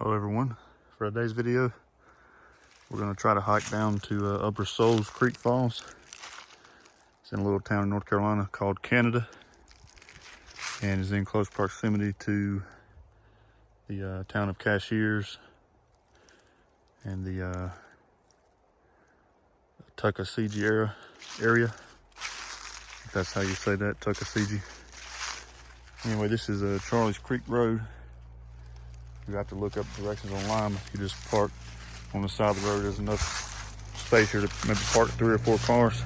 Hello everyone. For today's video, we're going to try to hike down to Upper Souls Creek Falls. It's in a little town in North Carolina called Canada, and is in close proximity to the town of Cashiers and the Tuckasegee area. If that's how you say that, Tuckasegee. Anyway, this is Charlie's Creek Road. You have to look up directions online. If you just park on the side of the road, there's enough space here to maybe park 3 or 4 cars.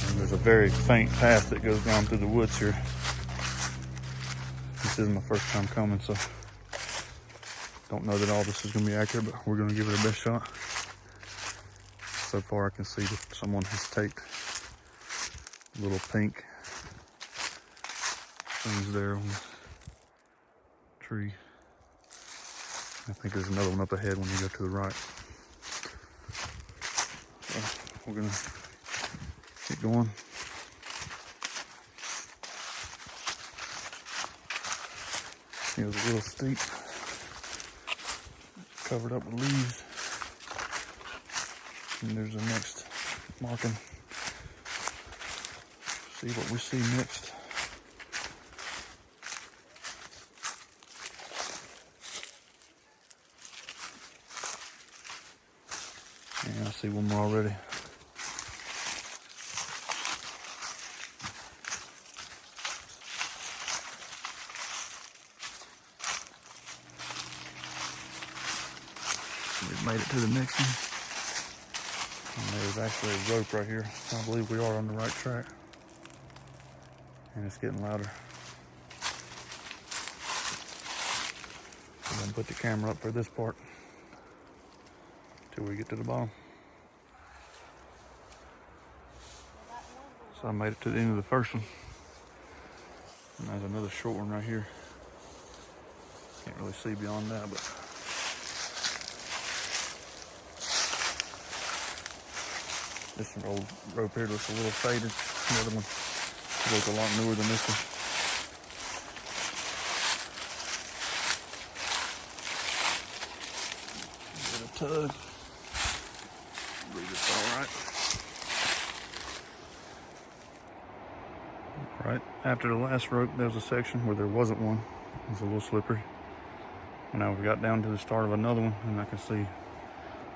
And there's a very faint path that goes down through the woods here. This isn't my first time coming, so don't know that all this is going to be accurate, but we're going to give it our best shot. So far I can see that someone has taped little pink things there on the tree. I think there's another one up ahead when you go to the right. So we're gonna keep going. It was a little steep, covered up with leaves. And there's the next marking. See what we see next. Yeah, I see one more already. We've made it to the next one. And there's actually a rope right here. So I believe we are on the right track. And it's getting louder. I'm gonna put the camera up for this part till we get to the bottom. So I made it to the end of the first one. And there's another short one right here. Can't really see beyond that, but this old rope here looks a little faded. The other one looks a lot newer than this one. Give it a tug. I believe it's all right. Right after the last rope, there was a section where there wasn't one. It was a little slippery. And now we got down to the start of another one, and I can see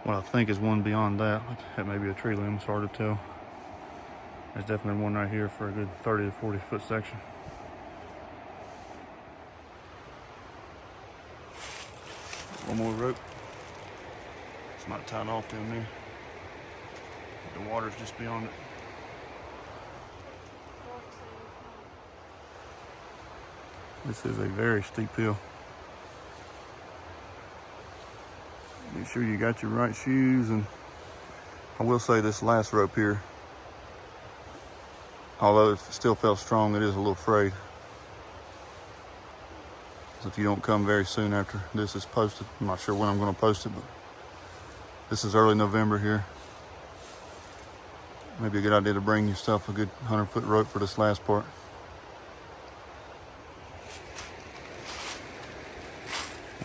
what I think is one beyond that. That may be a tree limb, it's hard to tell. There's definitely one right here for a good 30 to 40 foot section. One more rope. It's not tied off down there. The water's just beyond it. This is a very steep hill. Make sure you got your right shoes, and I will say this last rope here, although it still felt strong, it is a little frayed. So if you don't come very soon after this is posted, I'm not sure when I'm going to post it, but this is early November here. Maybe a good idea to bring yourself a good 100-foot rope for this last part.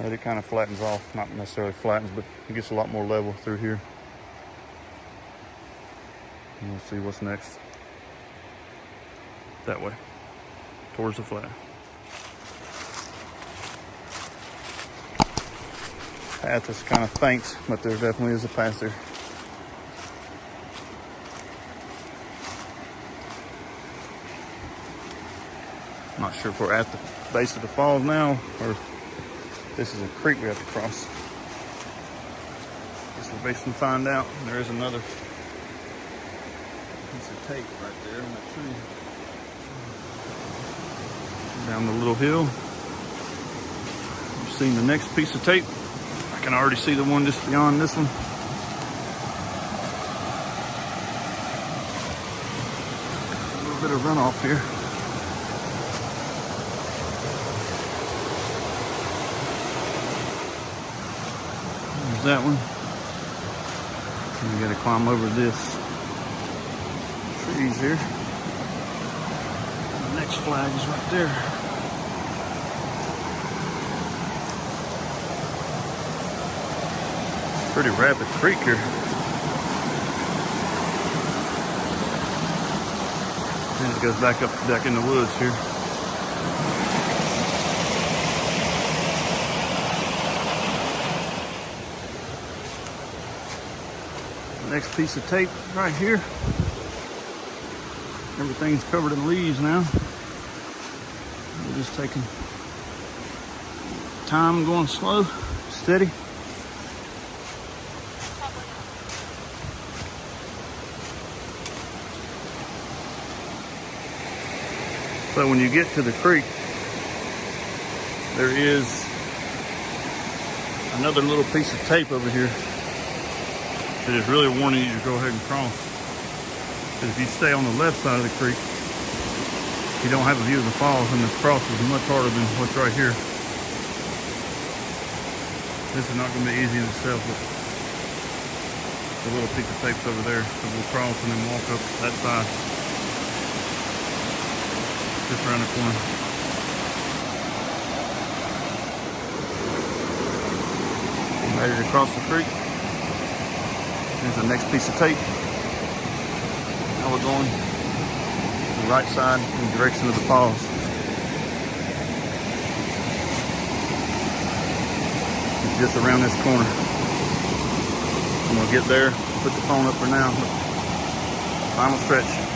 And it kind of flattens off, not necessarily flattens, but it gets a lot more level through here. And we'll see what's next. That way, towards the flat. Path is kind of faint, but there definitely is a path there. Not sure if we're at the base of the falls now, or this is a creek we have to cross. Guess we'll basically find out. There is another piece of tape right there on that tree. Down the little hill. You've seen the next piece of tape. I can already see the one just beyond this one. A little bit of runoff here. There's that one. And we gotta climb over this trees here. The next flag is right there. Pretty rapid creek here. And it goes back in the woods here. Next piece of tape right here. Everything's covered in leaves now. We're just taking time, going slow, steady. So when you get to the creek, there is another little piece of tape over here that is really warning you to go ahead and cross. Because if you stay on the left side of the creek, you don't have a view of the falls, and the cross is much harder than what's right here. This is not going to be easy in itself, but the little piece of tape's over there, so we'll cross and then walk up that side, just around the corner. Ready to cross the creek. Here's the next piece of tape. Now we're going to the right side in the direction of the falls. It's just around this corner. I'm gonna get there, put the phone up for now. Final stretch.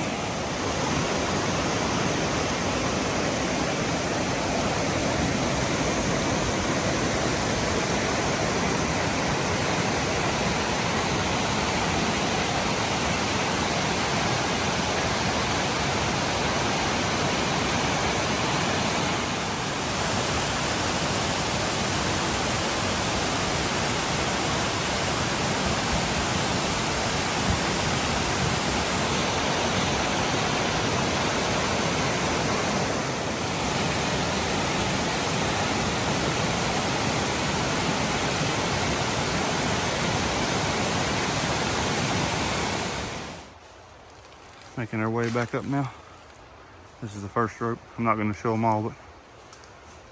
Making our way back up now. This is the first rope. I'm not going to show them all, but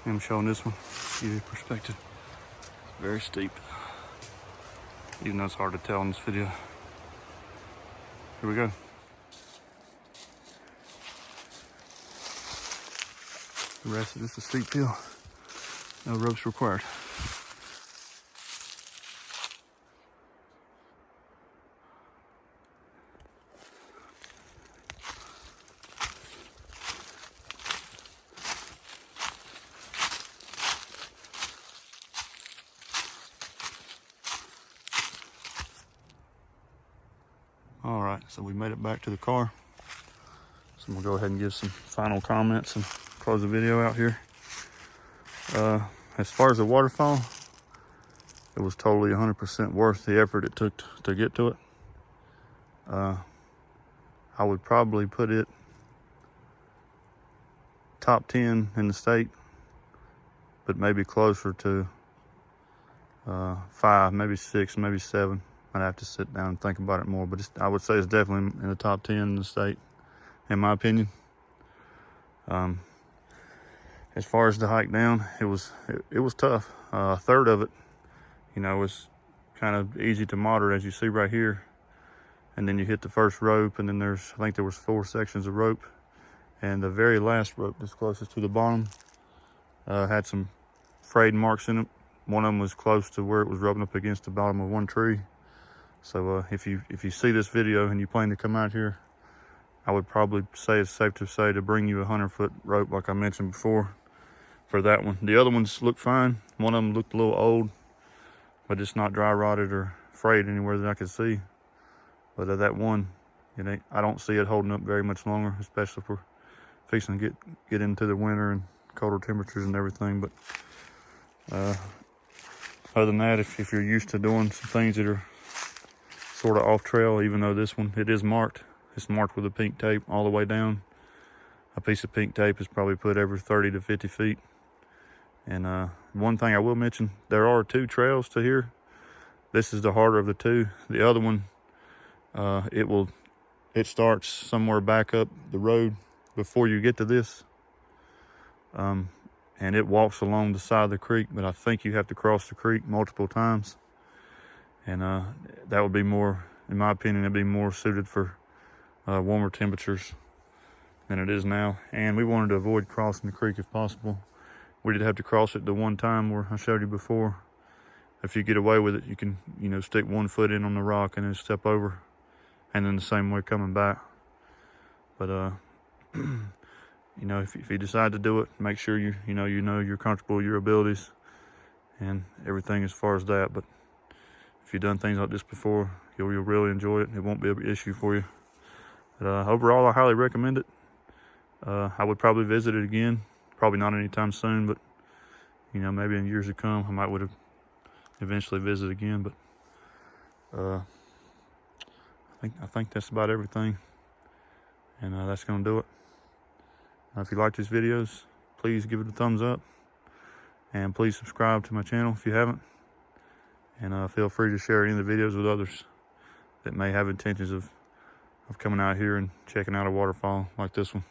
I'm showing this one. Give you perspective. It's very steep, even though it's hard to tell in this video. Here we go. The rest is just a steep hill. No ropes required. All right, so we made it back to the car. So I'm gonna go ahead and give some final comments and close the video out here. As far as the waterfall, it was totally 100% worth the effort it took to get to it. I would probably put it top 10 in the state, but maybe closer to 5, maybe 6, maybe 7. I'd have to sit down and think about it more, but I would say it's definitely in the top 10 in the state, in my opinion. As far as the hike down, it was tough. A third of it, was kind of easy to moderate, as you see right here. And then you hit the first rope, and then I think there was 4 sections of rope. And the very last rope that's closest to the bottom had some frayed marks in it. One of them was close to where it was rubbing up against the bottom of one tree. So if you see this video and you plan to come out here, I would probably say it's safe to say to bring you a 100-foot rope, like I mentioned before, for that one. The other ones look fine. One of them looked a little old, but it's not dry rotted or frayed anywhere that I could see. But that one, I don't see it holding up very much longer, especially if we're fixing to get into the winter and colder temperatures and everything. But other than that, if you're used to doing some things that are sort of off trail, even though this one, it is marked. It's marked with a pink tape all the way down. A piece of pink tape is probably put every 30 to 50 feet. And one thing I will mention, there are 2 trails to here. This is the harder of the 2. The other one, it starts somewhere back up the road before you get to this. And it walks along the side of the creek, but I think you have to cross the creek multiple times. And that would be more, in my opinion, it'd be more suited for warmer temperatures than it is now. And we wanted to avoid crossing the creek if possible. We did have to cross it the one time where I showed you before. If you get away with it, you can, stick 1 foot in on the rock and then step over, and then the same way coming back. But if you decide to do it, make sure you're comfortable with your abilities and everything as far as that. But if you've done things like this before, you'll really enjoy it. It won't be an issue for you. But overall, I highly recommend it. I would probably visit it again. Probably not anytime soon, but maybe in years to come, I would have eventually visit again. But I think that's about everything, and that's gonna do it. If you like these videos, please give it a thumbs up, and please subscribe to my channel if you haven't. And feel free to share any of the videos with others that may have intentions of coming out here and checking out a waterfall like this one.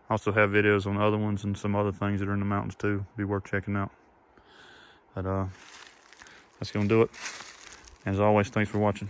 I also have videos on other ones and some other things that are in the mountains too. Be worth checking out. But that's gonna do it. As always, thanks for watching.